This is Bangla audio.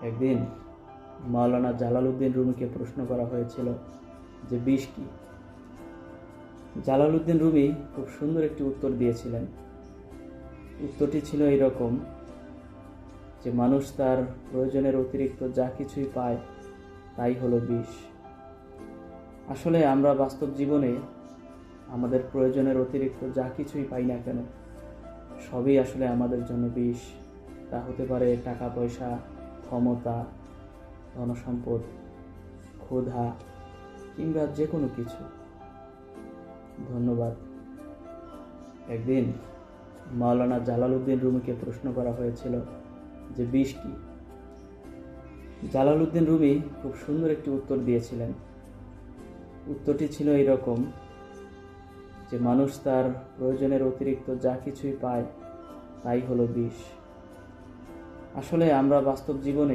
একদিন মাওলানা জালালউদ্দিন রুমিকে প্রশ্ন করা হয়েছিল যে বিষ কি। জালালউদ্দিন রুমি খুব সুন্দর একটি উত্তর দিয়েছিলেন। উত্তরটি ছিল এইরকম যে মানুষ তার প্রয়োজনের অতিরিক্ত যা কিছুই পায় তাই হলো বিষ। আসলে আমরা বাস্তব জীবনে আমাদের প্রয়োজনের অতিরিক্ত যা কিছুই পাই না কেন সবই আসলে আমাদের জন্য বিষ। তা হতে পারে টাকা পয়সা, ক্ষমতা, ধনসম্পদ, ক্ষুধা কিংবা যে কোনো কিছু। ধন্যবাদ। একদিন মাওলানা জালালউদ্দিন রুমিকে প্রশ্ন করা হয়েছিল যে বিষ কি। জালালউদ্দিন রুমি খুব সুন্দর একটি উত্তর দিয়েছিলেন। উত্তরটি ছিল এইরকম যে মানুষ তার প্রয়োজনের অতিরিক্ত যা কিছুই পায় তাই হলো বিষ। আসলে আমরা বাস্তব জীবনে